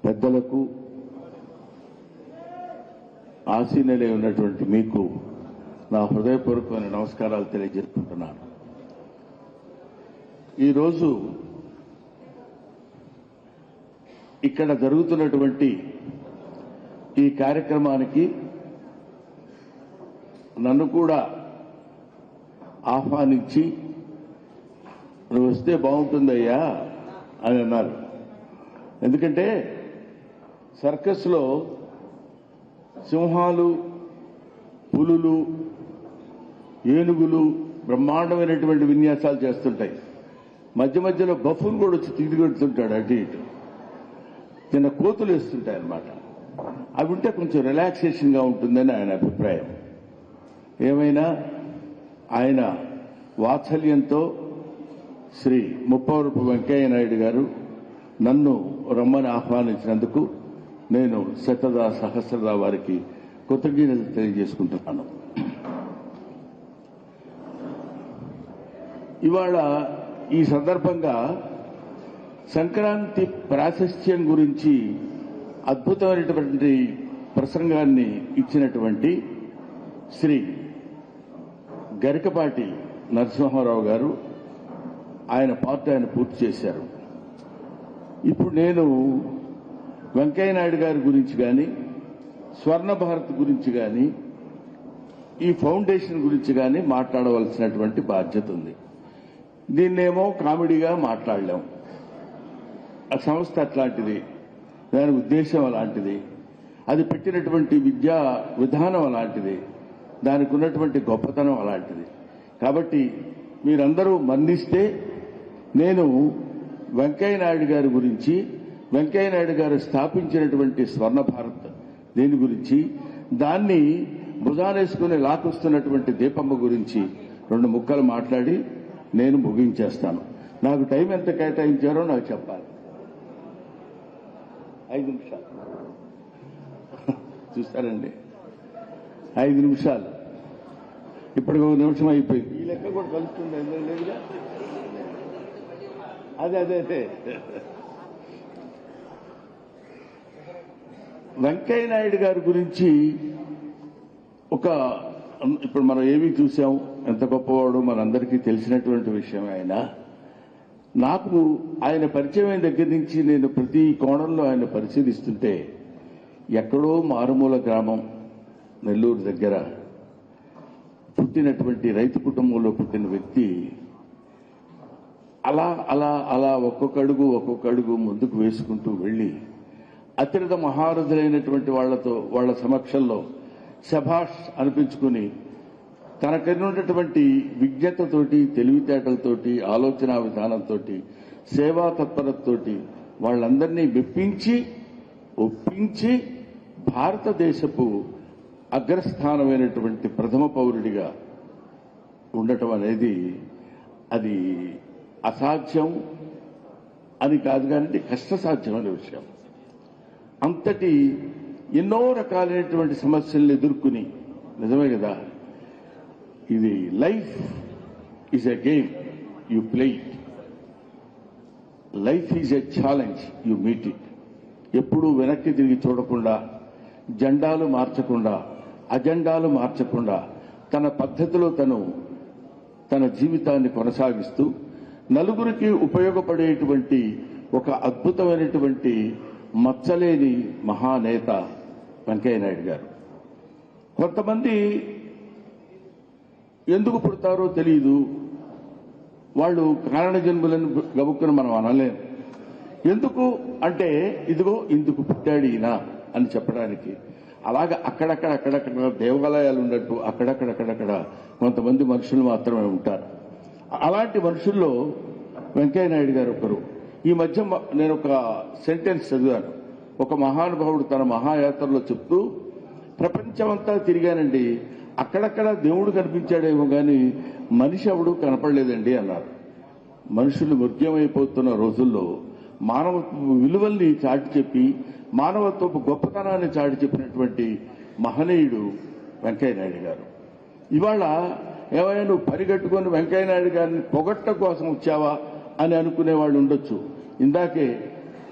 పెద్దలకు, ఆసీనులై ఉన్నటువంటి మీకు నా హృదయపూర్వకమైన నమస్కారాలు తెలియజేసుకుంటున్నాను. ఈరోజు ఇక్కడ జరుగుతున్నటువంటి ఈ కార్యక్రమానికి నన్ను కూడా ఆహ్వానించి నువ్వు వస్తే బాగుంటుందయ్యా అని అన్నారు. ఎందుకంటే సర్కస్లో సింహాలు, పులులు, ఏనుగులు బ్రహ్మాండమైనటువంటి విన్యాసాలు చేస్తుంటాయి. మధ్య మధ్యలో బఫూన్ కూడా వచ్చి తిరిగిపెడుతుంటాడు, అటు ఇటు చిన్న కోతులు వేస్తుంటాయి అన్నమాట. అవి ఉంటే కొంచెం రిలాక్సేషన్గా ఉంటుందని ఆయన అభిప్రాయం. ఏమైనా ఆయన వాత్సల్యంతో శ్రీ ముప్పవరపు వెంకయ్య నాయుడు గారు నన్ను రమ్మని ఆహ్వానించినందుకు నేను శతదా సహస్రదా వారికి కృతజ్ఞతలు తెలియజేసుకుంటున్నాను. ఇవాళ ఈ సందర్భంగా సంక్రాంతి ప్రాశస్త్యం గురించి అద్భుతమైనటువంటి ప్రసంగాన్ని ఇచ్చినటువంటి శ్రీ గరికపాటి నరసింహారావు గారు ఆయన పార్ట్ ఆయన పూర్తి చేశారు. ఇప్పుడు నేను వెంకయ్య నాయుడు గారి గురించి కానీ, స్వర్ణ భారత్ గురించి కానీ, ఈ ఫౌండేషన్ గురించి కానీ మాట్లాడవలసినటువంటి బాధ్యత ఉంది. దీన్నేమో కామెడీగా మాట్లాడలేం. ఆ సంస్థ అట్లాంటిది, దాని ఉద్దేశం అలాంటిది, అది పెట్టినటువంటి విద్యా విధానం అలాంటిది, దానికి ఉన్నటువంటి గొప్పతనం అలాంటిది. కాబట్టి మీరందరూ మన్నిస్తే నేను వెంకయ్య నాయుడు గారి గురించి, వెంకయ్య నాయుడు గారు స్థాపించినటువంటి స్వర్ణ భారత్ దీని గురించి, దాన్ని భుజానేసుకుని లాకొస్తున్నటువంటి దీపమ్మ గురించి 2 ముక్కలు మాట్లాడి నేను ముగించేస్తాను. నాకు టైం ఎంత కేటాయించారో నాకు చెప్పాలి. 5 నిమిషాలు చూస్తారండి, 5 నిమిషాలు. ఇప్పటికి 1 నిమిషం అయిపోయింది. ఈ లెక్క కూడా కలుస్తుంది లేదుగా. అదే వెంకయ్య నాయుడు గారి గురించి ఇప్పుడు మనం ఏమీ చూసాం, ఎంత గొప్పవాడు మనందరికీ తెలిసినటువంటి విషయం. నాకు ఆయన పరిచయం అయిన దగ్గర నుంచి నేను ప్రతి కోణంలో ఆయన పరిశీలిస్తుంటే, ఎక్కడో మారుమూల గ్రామం నెల్లూరు దగ్గర పుట్టినటువంటి రైతు కుటుంబంలో పుట్టిన వ్యక్తి అలా అలా అలా ఒక్కొక్క అడుగు ముందుకు వేసుకుంటూ వెళ్లి అత్యంత మహారథులైనటువంటి వాళ్ళ సమక్షంలో శభాష్ అనిపించుకుని తనకున్నటువంటి విజ్ఞతతోటి, తెలివితేటలతోటి, ఆలోచన విధానంతో, సేవా తత్పరతతోటి వాళ్ళందరినీ మెప్పించి ఒప్పించి భారతదేశపు అగ్రస్థానమైనటువంటి ప్రథమ పౌరుడిగా ఉండటం అనేది అది అసాధ్యం అని కాదు, కానీ కష్టసాధ్యమైన విషయం. అంతటి ఎన్నో రకాలైనటువంటి సమస్యలను ఎదుర్కొని, నిజమే కదా, ఇది life is a game, you play it. Life is a challenge, you meet it. ఎప్పుడూ వెనక్కి తిరిగి చూడకుండా, జెండాలు మార్చకుండా, అజెండాలు మార్చకుండా, తన పద్ధతిలో తన జీవితాన్ని కొనసాగిస్తూ నలుగురికి ఉపయోగపడేటువంటి ఒక అద్భుతమైనటువంటి మచ్చలేని మహానేత వెంకయ్య నాయుడు గారు. కొంతమంది ఎందుకు పుడతారో తెలియదు, వాళ్ళు కారణ జన్ములను గబుక్కుని మనం అనలేం. ఎందుకు అంటే ఇదిగో ఇందుకు పుట్టాడు ఈయన అని చెప్పడానికి. అలాగే అక్కడక్కడ దేవాలయాలు ఉన్నట్టు అక్కడక్కడ కొంతమంది మనుషులు మాత్రమే ఉంటారు. అలాంటి మనుషుల్లో వెంకయ్య నాయుడు గారు ఒకరు. ఈ మధ్య నేను ఒక సెంటెన్స్ చదివాను. ఒక మహానుభావుడు తన మహాయాత్రలో చెప్తూ, ప్రపంచమంతా తిరిగానండి, అక్కడక్కడ దేవుడు కనిపించాడేమో కానీ మనిషి ఎవడు కనపడలేదండి అన్నారు. మనుషులు మృగ్యమైపోతున్న రోజుల్లో మానవత్వ విలువల్ని చాటి చెప్పి, మానవత్వపు గొప్పతనాన్ని చాటి చెప్పినటువంటి మహనీయుడు వెంకయ్య నాయుడు గారు. ఇవాళ ఏమైనా నువ్వు పరిగెట్టుకొని వెంకయ్య నాయుడు గారిని పొగట్ట కోసం వచ్చావా అని అనుకునే వాళ్ళు ఉండొచ్చు. ఇందాకే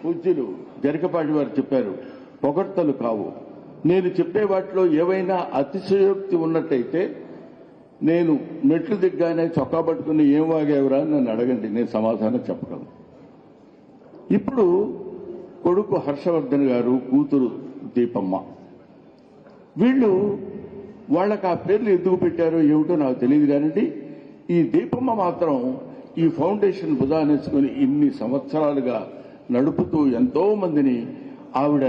పూజ్యులు గరికపాటి వారు చెప్పారు, పొగడ్తలు కావు. నేను చెప్పే వాటిలో ఏవైనా అతిశయోక్తి ఉన్నట్టయితే నేను మెట్లు దిగ్గానే చొక్కా పట్టుకుని ఏం వాగేవరా అని నన్ను అడగండి, నేను సమాధానం చెప్పగలను. ఇప్పుడు కొడుకు హర్షవర్ధన్ గారు, కూతురు దీపమ్మ, వీళ్ళు వాళ్ళకి ఆ పేర్లు ఎందుకు పెట్టారో ఏమిటో నాకు తెలియదు కానండి, ఈ దీపమ్మ మాత్రం ఈ ఫౌండేషన్ బుధానేసుకుని ఇన్ని సంవత్సరాలుగా నడుపుతూ ఎంతో మందిని ఆవిడ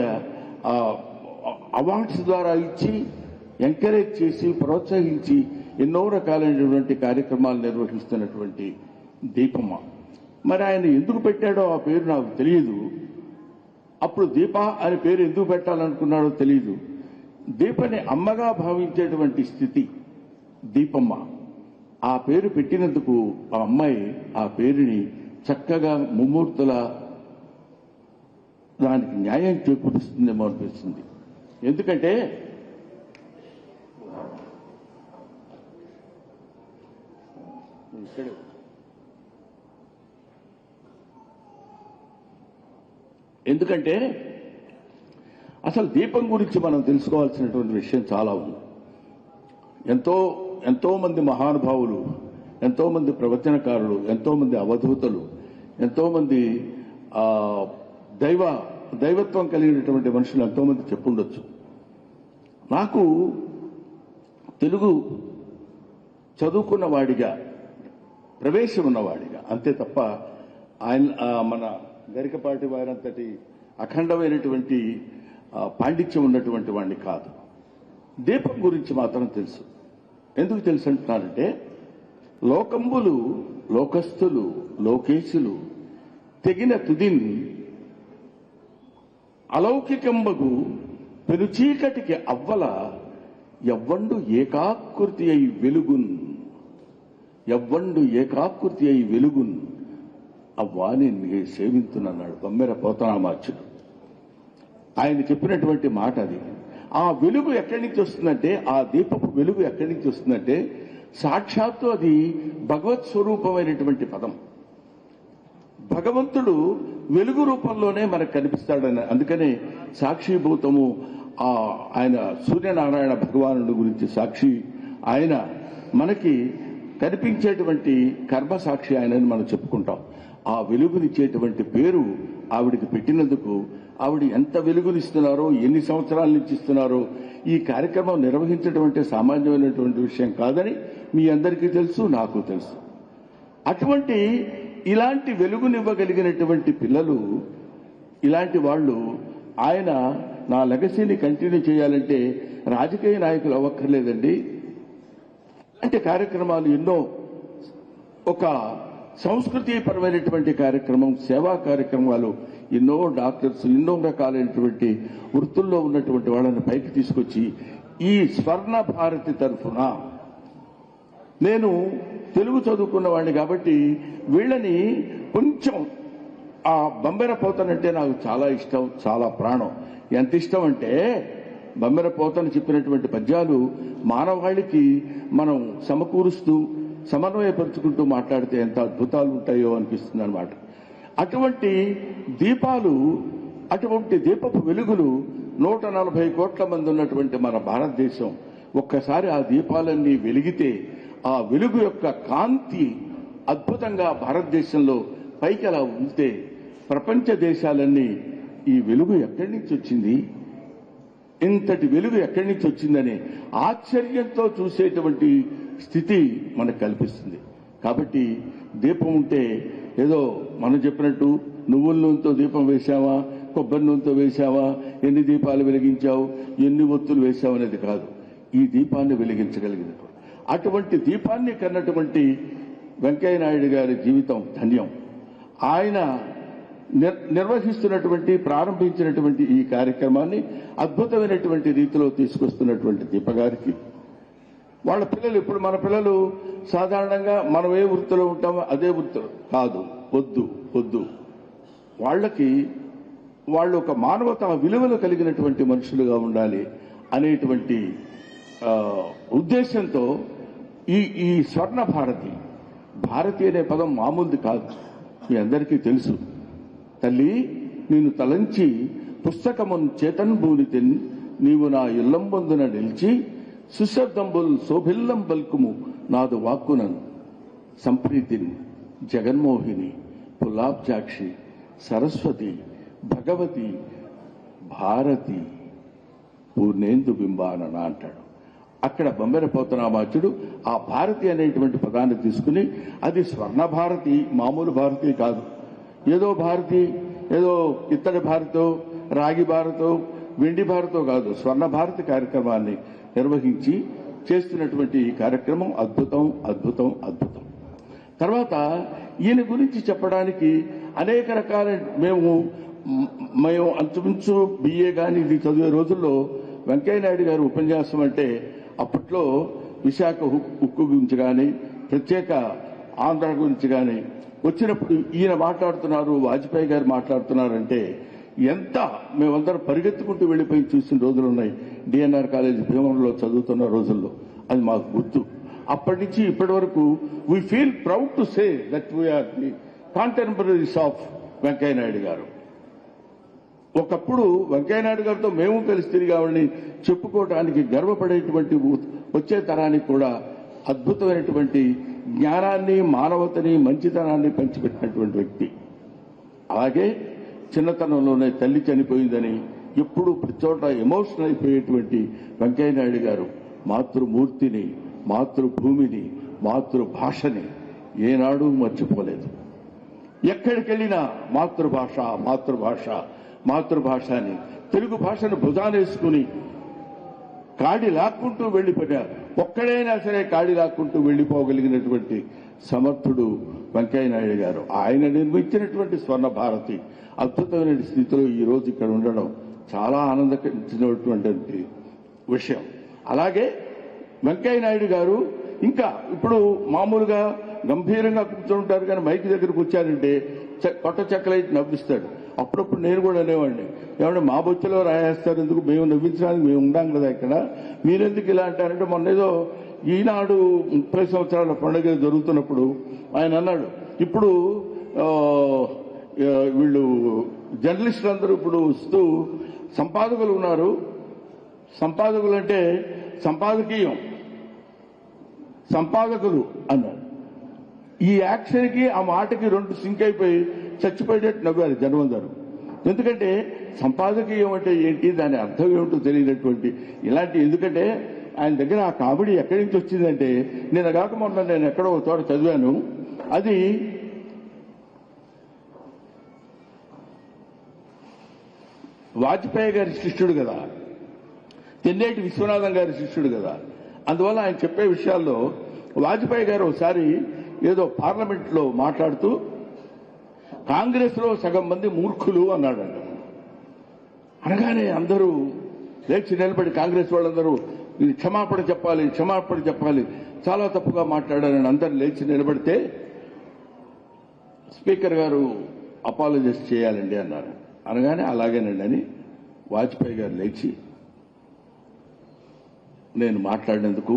అవార్డ్స్ ద్వారా ఇచ్చి ఎంకరేజ్ చేసి ప్రోత్సహించి ఎన్నో రకాలైనటువంటి కార్యక్రమాలు నిర్వహిస్తున్నటువంటి దీపమ్మ. మరి ఆయన ఎందుకు పెట్టాడో ఆ పేరు నాకు తెలియదు. అప్పుడు దీప అనే పేరు ఎందుకు పెట్టాలనుకున్నాడో తెలియదు. దీపని అమ్మగా భావించేటువంటి స్థితి దీపమ్మ. ఆ పేరు పెట్టినందుకు ఆ అమ్మాయి ఆ పేరుని చక్కగా ముమ్మూర్తుల దానికి న్యాయం చేకూరుస్తుందేమో అనిపిస్తుంది. ఎందుకంటే అసలు దీపం గురించి మనం తెలుసుకోవాల్సినటువంటి విషయం చాలా ఉంది. ఎంతో మంది మహానుభావులు, ఎంతో మంది ప్రవచనకారులు, ఎంతో మంది అవధూతలు, ఎంతో మంది దైవత్వం కలిగినటువంటి మనుషులు ఎంతో మంది చెప్పుండొచ్చు. నాకు తెలుగు చదువుకున్న వాడిగా, ప్రవేశం ఉన్నవాడిగా అంతే తప్ప మన గరికపాటి వారంతటి అఖండమైనటువంటి పాండిత్యం ఉన్నటువంటి వాడిని కాదు. దీపం గురించి మాత్రం తెలుసు. ఎందుకు తెలుసు అంటున్నారంటే, లోకంబులు, లోకస్తులు, లోకేశులు తెగిన తుదిన్ అలౌకికంబగు పెనుచీకటికి అవ్వల ఎవ్వండు ఏకాకృతి అయి వెలుగున్, ఎవ్వండు ఏకాకృతి అయి వెలుగున్ అవ్వాని సేవింతునన్నాడు బమ్మెర పోతనామాచ్యుడు. ఆయన చెప్పినటువంటి మాట అది. ఆ వెలుగు ఎక్కడి నుంచి వస్తుందంటే, ఆ దీపపు వెలుగు ఎక్కడి నుంచి వస్తుందంటే, సాక్షాత్తు అది భగవత్ స్వరూపమైనటువంటి పదం. భగవంతుడు వెలుగు రూపంలోనే మనకు కనిపిస్తాడని, అందుకనే సాక్షిభూతము ఆయన సూర్యనారాయణ భగవానుడి గురించి సాక్షి, ఆయన మనకి కనిపించేటువంటి కర్మ సాక్షి ఆయనని మనం చెప్పుకుంటాం. ఆ వెలుగునిచ్చేటువంటి పేరు ఆవిడికి పెట్టినందుకు ఆవిడ ఎంత వెలుగునిస్తున్నారో, ఎన్ని సంవత్సరాల నుంచి ఇస్తున్నారో, ఈ కార్యక్రమం నిర్వహించడం అంటే సామాన్యమైనటువంటి విషయం కాదని మీ అందరికీ తెలుసు, నాకు తెలుసు. అటువంటి ఇలాంటి వెలుగునివ్వగలిగినటువంటి పిల్లలు, ఇలాంటి వాళ్ళు, ఆయన నా లెగసీని కంటిన్యూ చేయాలంటే రాజకీయ నాయకులు అవ్వక్కర్లేదండి. అంటే కార్యక్రమాలు ఎన్నో, ఒక సంస్కృతిపరమైనటువంటి కార్యక్రమం, సేవా కార్యక్రమాలు, ఎన్నో డాక్టర్స్, ఎన్నో రకాలైనటువంటి వృత్తుల్లో ఉన్నటువంటి వాళ్ళని పైకి తీసుకొచ్చి ఈ స్వర్ణ భారతి తరఫున, నేను తెలుగు చదువుకున్న వాడిని కాబట్టి వీళ్ళని కొంచెం ఆ బమ్మెర పోతనంటే నాకు చాలా ఇష్టం, చాలా ప్రాణం. ఎంత ఇష్టం అంటే, బమ్మెర పోతన చెప్పినటువంటి పద్యాలు మానవాళికి మనం సమకూరుస్తూ సమన్వయపరుచుకుంటూ మాట్లాడితే ఎంత అద్భుతాలు ఉంటాయో అనిపిస్తుంది అన్నమాట. అటువంటి దీపాలు, అటువంటి దీపపు వెలుగులు 140 కోట్ల మంది ఉన్నటువంటి మన భారతదేశం ఒక్కసారి ఆ దీపాలన్నీ వెలిగితే ఆ వెలుగు యొక్క కాంతి అద్భుతంగా భారతదేశంలో పైకి అలా ఉంటే ప్రపంచ దేశాలన్నీ ఈ వెలుగు ఎక్కడి నుంచి వచ్చింది, ఇంతటి వెలుగు ఎక్కడి నుంచి వచ్చిందని ఆశ్చర్యంతో చూసేటువంటి స్థితి మనకు కల్పిస్తుంది. కాబట్టి దీపం ఉంటే ఏదో మనం చెప్పినట్టు నువ్వుల నూనెతో దీపం వేశావా, కొబ్బరి నూనెతో వేశావా, ఎన్ని దీపాలు వెలిగించావు, ఎన్ని ఒత్తులు వేశావు అనేది కాదు. ఈ దీపాన్ని వెలిగించగలిగినటువంటి, అటువంటి దీపాన్ని కన్నటువంటి వెంకయ్య నాయుడు గారి జీవితం ధన్యం. ఆయన నిర్వహిస్తున్నటువంటి, ప్రారంభించినటువంటి ఈ కార్యక్రమాన్ని అద్భుతమైనటువంటి రీతిలో తీసుకొస్తున్నటువంటి దీప గారికి, వాళ్ళ పిల్లలు, ఇప్పుడు మన పిల్లలు సాధారణంగా మనం ఏ వృత్తిలో ఉంటామో అదే వృత్తిలో కాదు, వద్దు, వాళ్ళు ఒక మానవతా విలువలు కలిగినటువంటి మనుషులుగా ఉండాలి అనేటువంటి ఉద్దేశంతో ఈ స్వర్ణ భారతి అనే పదం మామూలుది కాదు. మీ అందరికీ తెలుసు. తల్లి, నిన్ను తలంచి పుస్తకమున్ చేతన్బూనితిన్ నీవు నా ఇల్లంబొందున నిలిచి సుశబ్దంబుల్ శోభిల్లం పల్కుము నాదు వాక్కునను సంప్రీతిన్ జగన్మోహిని పులాబ్జాక్షి సరస్వతి భగవతి భారతి పూర్ణేందు బింబానన అంటాడు. అక్కడ బొమ్మెర పోతనామాచుడు ఆ భారతి అనేటువంటి పదాన్ని తీసుకుని అది స్వర్ణ భారతి, మామూలు భారతి కాదు, ఏదో భారతి, ఏదో ఇత్తడి భారతో, రాగి భారతో, వెండి భారతో కాదు, స్వర్ణ భారతి కార్యక్రమాన్ని నిర్వహించి చేస్తున్నటువంటి ఈ కార్యక్రమం అద్భుతం అద్భుతం అద్భుతం. తర్వాత ఈయన గురించి చెప్పడానికి అనేక రకాల మేము అంచుమించు బిఏ కానీ ఇది చదివే రోజుల్లో వెంకయ్య నాయుడు గారు ఉపన్యాసం అంటే అప్పట్లో విశాఖ ఉక్కు గురించి కానీ ప్రత్యేక ఆంధ్ర గురించి కానీ వచ్చినప్పుడు ఈయన మాట్లాడుతున్నారు, వాజ్పేయి గారు మాట్లాడుతున్నారంటే ఎంత మేమందరం పరిగెత్తుకుంటూ వెళ్లిపోయి చూసిన రోజులున్నాయి. డిఎన్ఆర్ కాలేజ్ భీమవరంలో చదువుతున్న రోజుల్లో అది మాకు గుర్తు. అప్పటి నుంచి ఇప్పటి వరకు we feel proud to say that we are the contemporaries of Venkaiah Naidu garu. ఒకప్పుడు వెంకయ్య నాయుడు గారితో మేము కలిసి తిరిగామని చెప్పుకోవడానికి గర్వపడేటువంటి వచ్చే తరానికి కూడా అద్భుతమైనటువంటి జ్ఞానాన్ని, మానవతని, మంచితనాన్ని పంచిపెట్టినటువంటి వ్యక్తి. అలాగే చిన్నతనంలోనే తల్లి చనిపోయిందని ఎప్పుడు ప్రతి చోట ఎమోషనల్ అయిపోయేటువంటి వెంకయ్య నాయుడు గారు మాతృమూర్తిని, మాతృభూమిని, మాతృభాషని ఏనాడు మర్చిపోలేదు. ఎక్కడికెళ్లినా మాతృభాష మాతృభాష మాతృభాష అని తెలుగు భాషను భుజానేసుకుని కాడి లాక్కుంటూ వెళ్లిపోయారు. ఒక్కడైనా సరే కాడి లాక్కుంటూ వెళ్లిపోగలిగినటువంటి సమర్థుడు వెంకయ్య నాయుడు గారు. ఆయన నిర్మించినటువంటి స్వర్ణ భారతి అద్భుతమైన స్థితిలో ఈ రోజు ఇక్కడ ఉండడం చాలా ఆనందించినటువంటి విషయం. అలాగే వెంకయ్య నాయుడు గారు ఇంకా ఇప్పుడు మామూలుగా గంభీరంగా కూర్చుంటారు, కానీ మైక్ దగ్గరకు వచ్చారంటే కొట్ట చెక్కలైతే నవ్విస్తాడు. అప్పుడప్పుడు నేను కూడా అనేవాడిని, ఏమంటే మా బొచ్చులో రాయేస్తారు ఎందుకు, మేము నవ్వించడానికి మేము ఉండాం కదా ఇక్కడ, మీరెందుకు ఇలా అంటారంటే మొన్న ఏదో ఈనాడు 30 సంవత్సరాల పండుగ జరుగుతున్నప్పుడు ఆయన అన్నాడు, ఇప్పుడు వీళ్ళు జర్నలిస్టులు అందరూ ఇప్పుడు వస్తూ సంపాదకులు ఉన్నారు, సంపాదకులు అంటే సంపాదకీయం, సంపాదకులు అన్నారు. ఈ యాక్షన్కి ఆ మాటకి రెండు సింక్ అయిపోయి చచ్చిపోయేటట్టు నవ్వారు జనం అందరూ. ఎందుకంటే సంపాదకీయం అంటే ఏంటి, దాని అర్థం ఏమిటో తెలియనటువంటి ఇలాంటి, ఎందుకంటే ఆయన దగ్గర ఆ కామెడీ ఎక్కడి నుంచి వచ్చిందంటే నేను కాక మొన్న నేను ఎక్కడో ఒక చోట చదివాను, అది వాజ్పేయి గారి శిష్యుడు కదా, తెన్నేటి విశ్వనాథం గారి శిష్యుడు కదా, అందువల్ల ఆయన చెప్పే విషయాల్లో వాజ్పేయి గారు ఒకసారి ఏదో పార్లమెంట్ లో మాట్లాడుతూ కాంగ్రెస్ లో సగం మంది మూర్ఖులు అన్నాడంట. అనగానే అందరూ లేచి నిలబడి కాంగ్రెస్ వాళ్ళందరూ ఇది క్షమాపణ చెప్పాలి, క్షమాపణ చెప్పాలి, చాలా తప్పుగా మాట్లాడారని అందరూ లేచి నిలబడితే స్పీకర్ గారు అపాలజైజ్ చేయాలండి అన్నారు. అనగానే అలాగేనండి అని వాజ్పేయి గారు లేచి, నేను మాట్లాడినందుకు,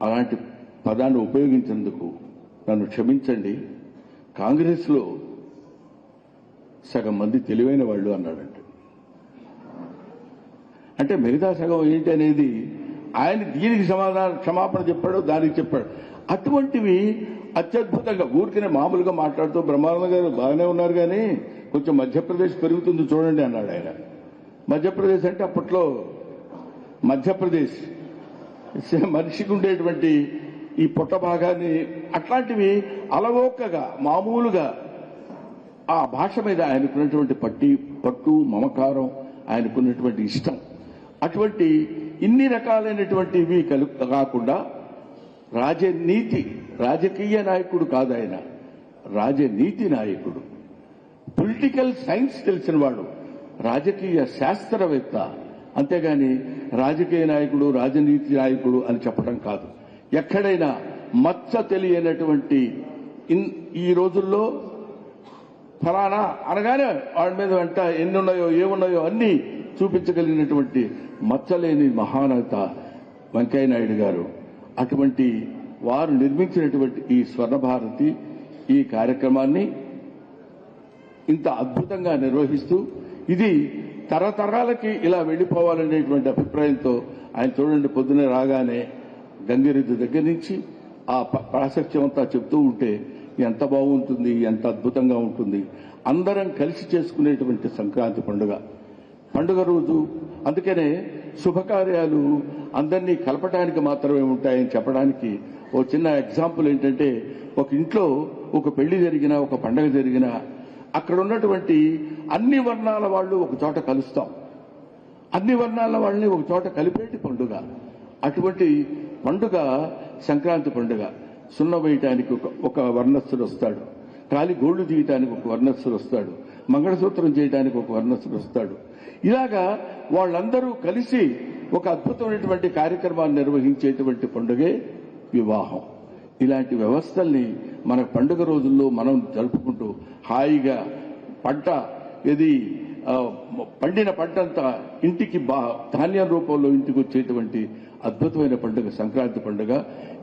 అలాంటి పదాన్ని ఉపయోగించేందుకు నన్ను క్షమించండి, కాంగ్రెస్లో సగం మంది తెలివైన వాళ్ళు అన్నాడంట. అంటే మిగతా సగం ఏంటి అనేది ఆయన దీనికి క్షమాపణ చెప్పాడు, దానికి చెప్పాడు. అటువంటివి అత్యద్భుతంగా ఊరికనే మామూలుగా మాట్లాడుతూ బ్రహ్మానంద గారు బాగానే ఉన్నారు కానీ కొంచెం మధ్యప్రదేశ్ పెరుగుతుంది చూడండి అన్నాడు ఆయన. మధ్యప్రదేశ్ అంటే అప్పట్లో మధ్యప్రదేశ్ మనిషికి ఉండేటువంటి ఈ పొట్ట భాగాన్ని అట్లాంటివి అలవోకగా మామూలుగా ఆ భాష మీద ఆయనకున్నటువంటి పట్టు మమకారం, ఆయనకున్నటువంటి ఇష్టం, అటువంటి ఇన్ని రకాలైనటువంటివి కాకుండా రాజకీయ నాయకుడు కాదు ఆయన, రాజనీతి నాయకుడు, పొలిటికల్ సైన్స్ తెలిసినవాడు, రాజకీయ శాస్త్రవేత్త. అంతేగాని రాజకీయ నాయకుడు, రాజనీతి నాయకుడు అని చెప్పడం కాదు. ఎక్కడైనా మచ్చ తెలియనటువంటి ఈ రోజుల్లో ఫలానా అనగానే వాడి మీద వెంట ఎన్నున్నాయో ఏమున్నాయో అన్ని చూపించగలిగినటువంటి మచ్చలేని మహానేత వెంకయ్య నాయుడు గారు. అటువంటి వారు నిర్మించినటువంటి ఈ స్వర్ణ భారతి ఈ కార్యక్రమాన్ని ఇంత అద్భుతంగా నిర్వహిస్తూ ఇది తరతరాలకి ఇలా వెళ్లిపోవాలనేటువంటి అభిప్రాయంతో ఆయన చూడండి పొద్దునే రాగానే గంగిరెద్దు దగ్గర నుంచి ఆ ప్రాశస్త్యం అంతా చెప్తూ ఉంటే ఎంత బాగుంటుంది, ఎంత అద్భుతంగా ఉంటుంది. అందరం కలిసి చేసుకునేటువంటి సంక్రాంతి పండుగ రోజు. అందుకనే శుభకార్యాలు అందరినీ కలపడానికి మాత్రమే ఉంటాయని చెప్పడానికి ఓ చిన్న ఎగ్జాంపుల్ ఏంటంటే, ఒక ఇంట్లో ఒక పెళ్లి జరిగినా, ఒక పండుగ జరిగినా అక్కడ ఉన్నటువంటి అన్ని వర్ణాల వాళ్ళు ఒక చోట కలుస్తాం. అన్ని వర్ణాల వాళ్ళని ఒక చోట కలిపేటి పండుగ. అటువంటి పండుగ సంక్రాంతి పండుగ. సున్న వేయటానికి ఒక వర్ణస్థుడు వస్తాడు, కాలి గోళ్లు తీయటానికి ఒక వర్ణస్థుడు వస్తాడు, మంగళసూత్రం చేయడానికి ఒక వర్ణస్థుడు వస్తాడు. ఇలాగా వాళ్ళందరూ కలిసి ఒక అద్భుతమైనటువంటి కార్యక్రమాన్ని నిర్వహించేటువంటి పండుగే వివాహం. ఇలాంటి వ్యవస్థల్ని మన పండుగ రోజుల్లో మనం జరుపుకుంటూ హాయిగా పండిన పంటంతా ఇంటికి ధాన్యం రూపంలో ఇంటికి వచ్చేటువంటి అద్భుతమైన పండుగ సంక్రాంతి పండుగ.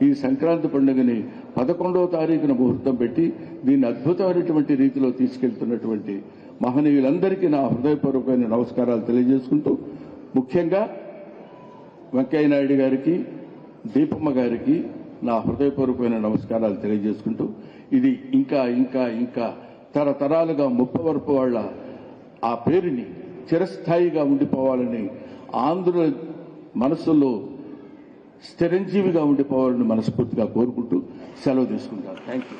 ఈ సంక్రాంతి పండుగని 11వ తారీఖున ముహూర్తం పెట్టి దీన్ని అద్భుతమైనటువంటి రీతిలో తీసుకెళ్తున్నటువంటి మహనీయులందరికీ నా హృదయపూర్వకమైన నమస్కారాలు తెలియజేసుకుంటూ, ముఖ్యంగా వెంకయ్య నాయుడు గారికి, దీపమ్మ గారికి నా హృదయపూర్వకమైన నమస్కారాలు తెలియజేసుకుంటూ, ఇది ఇంకా ఇంకా ఇంకా తరతరాలుగా ముప్పవరపు వాళ్ళ ఆ పేరుని చిరస్థాయిగా ఉండిపోవాలని, ఆంధ్రుల మనసుల్లో స్థిరంజీవిగా ఉండిపోవాలని మనస్ఫూర్తిగా కోరుకుంటూ సెలవు తీసుకుంటాను. Thank you.